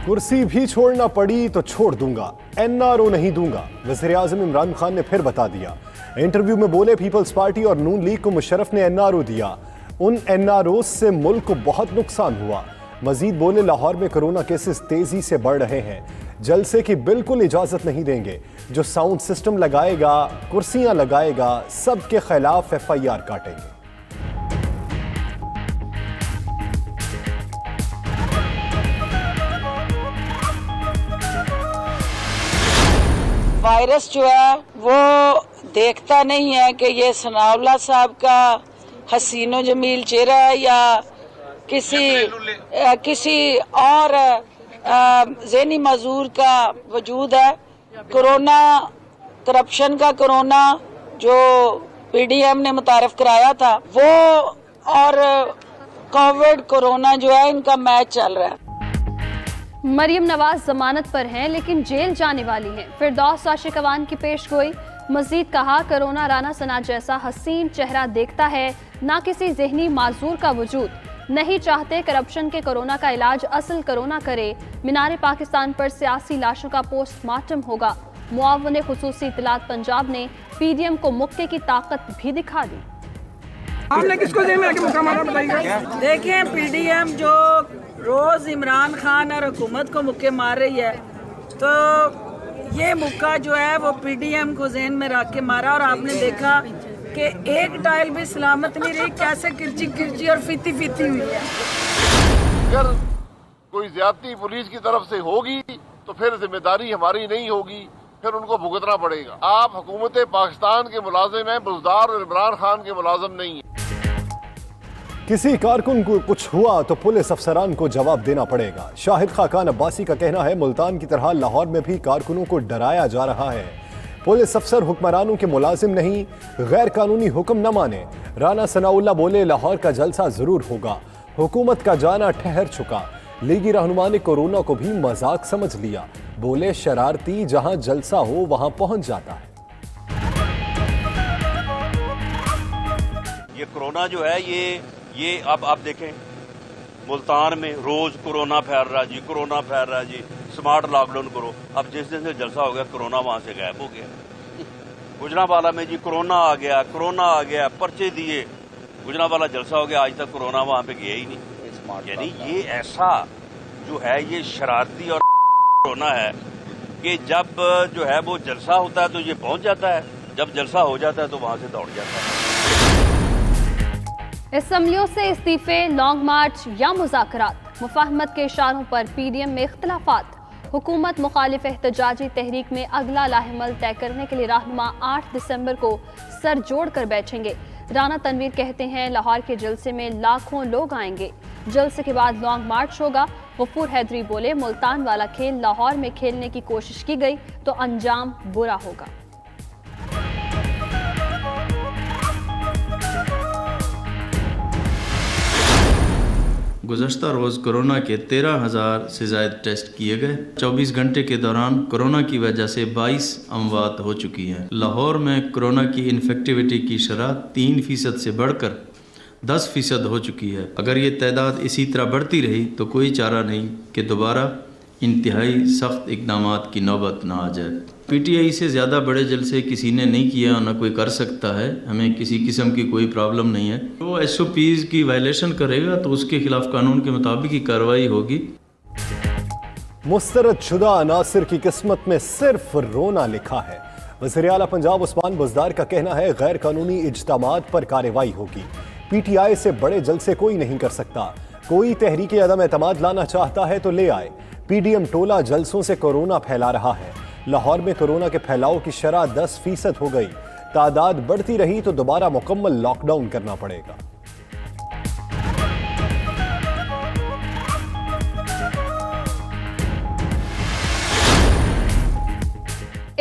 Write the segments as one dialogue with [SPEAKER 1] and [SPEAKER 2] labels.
[SPEAKER 1] कुर्सी भी छोड़ना पड़ी तो छोड़ दूंगा, एनआरओ नहीं दूंगा, वज़ीर आज़म इमरान खान ने फिर बता दिया। इंटरव्यू में बोले पीपल्स पार्टी और नून लीग को मुशर्रफ ने एनआरओ दिया, उन एनआरओ से मुल्क को बहुत नुकसान हुआ। मजीद बोले लाहौर में कोरोना केसेस तेजी से बढ़ रहे हैं, जलसे की बिल्कुल इजाजत नहीं देंगे। जो साउंड सिस्टम लगाएगा, कुर्सियां लगाएगा, सबके खिलाफ FIR काटेंगे।
[SPEAKER 2] वायरस जो है वो देखता नहीं है कि ये सनाउल्लाह साहब का हसीनो जमील चेहरा है या किसी और ज़हनी मजूर का वजूद है। कोरोना करप्शन का कोरोना जो PDM ने मुतारफ कराया था वो और कोविड कोरोना जो है इनका मैच चल रहा है।
[SPEAKER 3] मरियम नवाज जमानत पर हैं लेकिन जेल जाने वाली हैं। फिरदौस आशिक अवान की पेशगोई। मजीद कहा कोरोना राना सना जैसा हसीन चेहरा देखता है, ना किसी जहनी माजूर का वजूद। नहीं चाहते करप्शन के कोरोना का इलाज असल कोरोना करे। मीनार पाकिस्तान पर सियासी लाशों का पोस्टमार्टम होगा। मुआवन खुसूसी इत्तलात पंजाब ने PDM को मुक्के की ताकत भी दिखा दी।
[SPEAKER 4] आपने किसको जेल में रखे मुक्का मारा बताइए।
[SPEAKER 2] देखें PDM जो रोज इमरान खान और हुकूमत को मुक्के मार रही है, तो ये मुक्का जो है वो PDM को जेहन में रख के मारा। और आपने देखा कि एक टाइल भी सलामत नहीं रही, कैसे किरची किरची और फीती फीती हुई है।
[SPEAKER 5] अगर कोई ज्यादती पुलिस की तरफ से होगी तो फिर जिम्मेदारी हमारी नहीं होगी, फिर उनको भुगतना पड़ेगा। आप हुकूमत पाकिस्तान के मुलाजिम हैं, बुज़दार और इमरान खान के मुलाजिम नहीं है।
[SPEAKER 1] किसी कारकुन को कुछ हुआ तो पुलिस अफसरान को जवाब देना पड़ेगा। शाहिद खाकान अब्बासी का कहना है मुल्तान की तरह लाहौर में भी कारकुनों को डराया जा रहा है। पुलिस अफसर हुक्मरानों के मुलाजिम नहीं, गैर कानूनी हुक्म न माने। राना सनाउल्लाह बोले लाहौर का जलसा जरूर होगा, हुकूमत का जाना ठहर चुका। लीगी रहनुमा ने कोरोना को भी मजाक समझ लिया, बोले शरारती जहां जलसा हो वहां पहुंच जाता है।
[SPEAKER 6] ये कोरोना जो है ये अब आप देखें मुल्तान में रोज कोरोना फैल रहा जी, कोरोना फैल रहा जी, स्मार्ट लॉकडाउन करो। अब जिस दिन से जलसा हो गया कोरोना वहां से गायब हो गया। गुजरांवाला में जी कोरोना आ गया, पर्चे दिए, गुजरांवाला जलसा हो गया, आज तक कोरोना वहां पे गया ही नहीं। यानी ये ऐसा जो है ये शरारती और कोरोना है कि जब जो है वो जलसा होता है तो ये पहुंच जाता है, जब जलसा हो जाता है तो वहां से दौड़ जाता है।
[SPEAKER 3] असम्बलियों से इस्तीफे, लॉन्ग मार्च या मुज़ाकरात, मुफाहमत के इशारों पर PDM में इख्तलाफात। हुकूमत मुखालिफ एहतजाजी तहरीक में अगला लाहेमल तय करने के लिए रहनुमा 8 दिसंबर को सर जोड़ कर बैठेंगे। राना तनवीर कहते हैं लाहौर के जलसे में लाखों लोग आएंगे, जलसे के बाद लॉन्ग मार्च होगा। गफूर हैदरी बोले मुल्तान वाला खेल लाहौर में खेलने की कोशिश की गई तो अंजाम बुरा होगा।
[SPEAKER 7] गुज़श्ता रोज़ कोरोना के 13,000 से ज़ायद टेस्ट किए गए। 24 घंटे के दौरान कोरोना की वजह से 22 अमवात हो चुकी हैं। लाहौर में कोरोना की इन्फेक्टिविटी की शरह 3% से बढ़कर 10% हो चुकी है। अगर ये तादाद इसी तरह बढ़ती रही तो कोई चारा नहीं कि दोबारा इंतहाई सख्त इक़दामात की नौबत ना आ जाए। PTI से ज़्यादा बड़े जलसे किसी ने नहीं किया, ना कोई कर सकता है। हमें किसी किस्म की कोई प्रॉब्लम नहीं है। वो SOPs की वायलेशन करेगा तो उसके खिलाफ कानून के मुताबिक ही कार्रवाई होगी।
[SPEAKER 1] मुस्तरद शुदा अनासिर की किस्मत में सिर्फ रोना लिखा है। वज़ीर आला पंजाब उस्मान बुज़दार का कहना है गैर कानूनी इज्तिमात पर कार्रवाई होगी। PTI से बड़े जलसे कोई नहीं कर सकता। कोई तहरीक अदम एतमाद लाना चाहता है तो ले आए। PDM टोला जलसों से कोरोना फैला रहा है। लाहौर में कोरोना के फैलाव की शरह 10% हो गई। तादाद बढ़ती रही तो दोबारा मुकम्मल लॉकडाउन करना पड़ेगा।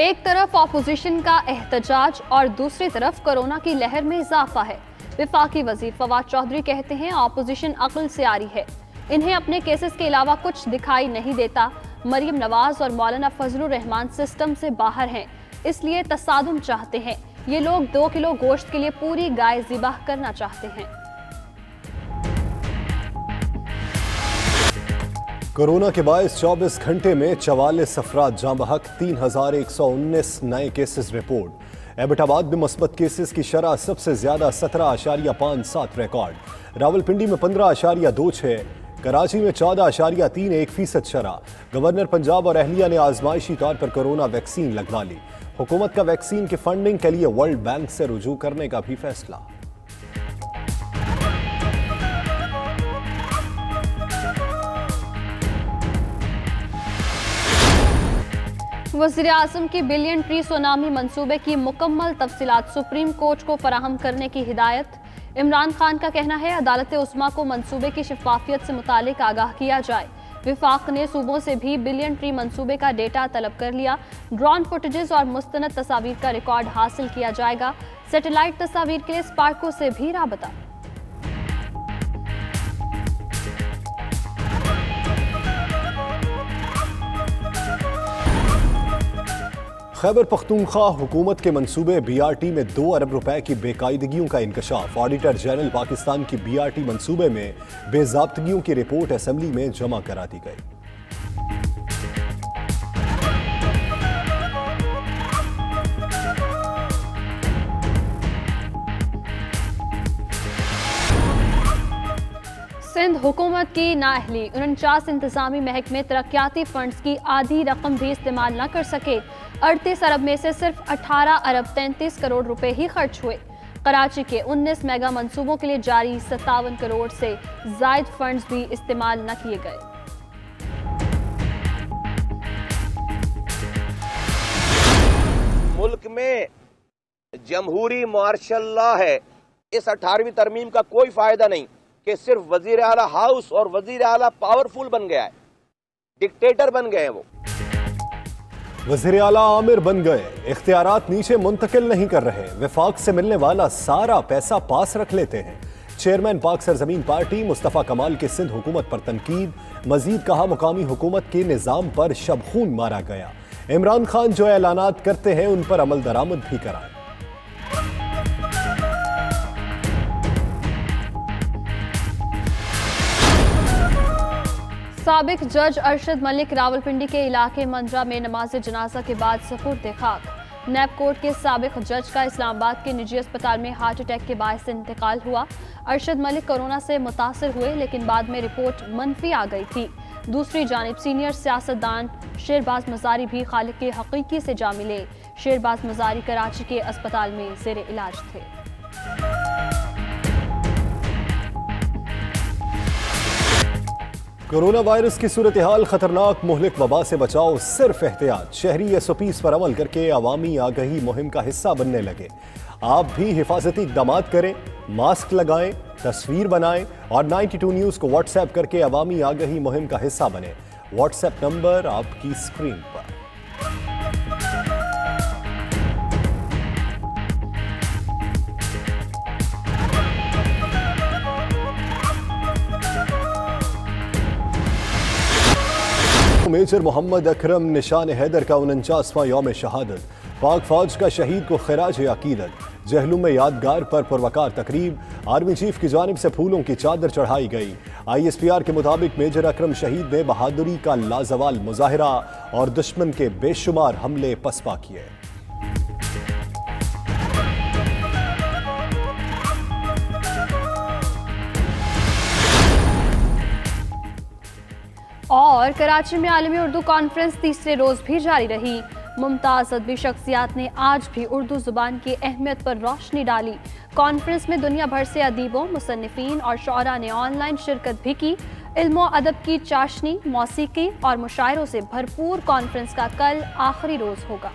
[SPEAKER 3] एक तरफ ऑपोजिशन का एहतजाज और दूसरी तरफ कोरोना की लहर में इजाफा है। विफाकी वजीर फवाद चौधरी कहते हैं ऑपोजिशन अक्ल से आ रही है, इन्हें अपने केसेस के अलावा कुछ दिखाई नहीं देता। मरियम नवाज और मौलाना फजलुर रहमान सिस्टम से बाहर हैं, इसलिए तसादुम चाहते हैं। ये लोग 2 किलो गोश्त के लिए पूरी गाय ज़िबाह करना चाहते हैं।
[SPEAKER 1] कोरोना के बायस 24 घंटे में 44 अफराद जाँ बहक, 3119 नए केसेस रिपोर्ट। एबटाबाद में मुस्बत केसेस की शरह सबसे ज्यादा 17.57 रिकॉर्ड। रावलपिंडी में 15.26, कराची में 14.31% शरह। गवर्नर पंजाब और अहलिया ने आजमाइशी तौर पर कोरोना वैक्सीन लगवा ली। हुकूमत का वैक्सीन की फंडिंग के लिए वर्ल्ड बैंक से रुजू करने का भी फैसला।
[SPEAKER 3] वज़ीर आज़म की बिलियन ट्री सुनामी मंसूबे की मुकम्मल तफसीलात सुप्रीम कोर्ट को फराहम करने की हिदायत। इमरान खान का कहना है अदालत उस्मा को मंसूबे की शफाफियत से मुतालिक आगाह किया जाए। विफाक ने सूबों से भी बिलियन ट्री मंसूबे का डेटा तलब कर लिया। ड्रोन फुटेजेस और मुस्तनद तस्वीर का रिकॉर्ड हासिल किया जाएगा। सैटेलाइट तस्वीर के लिए स्पार्को से भी राबता।
[SPEAKER 1] खैबर पख्तूनख्वा हुकूमत के मंसूबे BRT में 2 अरब रुपए की बेकायदगियों का इंकशाफ। ऑडिटर जनरल पाकिस्तान की BRT मंसूबे में बेजाब्तगियों की रिपोर्ट असेंबली में जमा करा दी गई।
[SPEAKER 3] सिंध हुकूमत की नाअहली, 49 इंतजामी महकमे तरक्याती फंड्स की आधी रकम भी इस्तेमाल न कर सके। 38 अरब में से सिर्फ 18 अरब 33 करोड़ रुपए ही खर्च हुए। कराची के 19 मेगा मंसूबों के लिए जारी 57 करोड़ से जायद फंड्स भी इस्तेमाल न किए गए।
[SPEAKER 8] मुल्क में जमहूरी मार्शल लॉ है। इस 18वीं तरमीम का कोई फायदा नहीं कि सिर्फ वजीर आला हाउस और वजीर आला पावरफुल बन गया है, डिक्टेटर बन गए हैं वो।
[SPEAKER 1] वजीर आला आमिर बन गए, इख्तियारात नीचे मुंतकिल नहीं कर रहे। विफाक से मिलने वाला सारा पैसा पास रख लेते हैं। चेयरमैन पाक सरजमीन पार्टी मुस्तफ़ा कमाल की सिंध हुकूमत पर तनकीद। मजीद कहा मुकामी हुकूमत के निज़ाम पर शबखून मारा गया। इमरान खान जो ऐलानात करते हैं उन पर अमल दरामद भी कराएं।
[SPEAKER 3] साबिक जज अरशद मलिक रावलपिंडी के इलाके मंजरा में नमाज जनाजा के बाद सपुर्द खाक। नैब कोर्ट के साबिक जज का इस्लामाबाद के निजी अस्पताल में हार्ट अटैक के बायस इंतकाल हुआ। अरशद मलिक कोरोना से मुतासर हुए लेकिन बाद में रिपोर्ट मनफी आ गई थी। दूसरी जानिब सीनियर सियासतदान शेरबाज मजारी भी खालिक के हकीकी से जा मिले। शेरबाज मजारी कराची के अस्पताल में ज़ेरे इलाज थे।
[SPEAKER 1] कोरोना वायरस की सूरत हाल खतरनाक, मुहलिक वबा से बचाओ सिर्फ एहतियात। शहरी SOPs पर अमल करके अवामी आगही मुहिम का हिस्सा बनने लगे। आप भी हिफाजती इक़दामात करें, मास्क लगाएं, तस्वीर बनाएं और 92 न्यूज़ को व्हाट्सएप करके अवामी आगही मुहिम का हिस्सा बने। व्हाट्सएप नंबर आपकी स्क्रीन पर। मेजर मोहम्मद अकरम निशान हैदर का 49वां यौम शहादत। पाक फौज का शहीद को खिराज अकीदत। जहलुम में यादगार पर पुरवकार तकरीब। आर्मी चीफ की जानिब से फूलों की चादर चढ़ाई गई। ISPR के मुताबिक मेजर अकरम शहीद ने बहादुरी का लाजवाल मुजाहिरा और दुश्मन के बेशुमार हमले पसपा किए।
[SPEAKER 3] और कराची में आलमी उर्दू कॉन्फ्रेंस तीसरे रोज भी जारी रही। मुमताज़ अदबी शख्सियात ने आज भी उर्दू ज़ुबान की अहमियत पर रोशनी डाली। कॉन्फ्रेंस में दुनिया भर से अदीबों, मुसन्निफीन और शोरा ने ऑनलाइन शिरकत भी की। इल्म और अदब की चाशनी, मौसीकी और मुशायरों से भरपूर कॉन्फ्रेंस का कल आखिरी रोज होगा।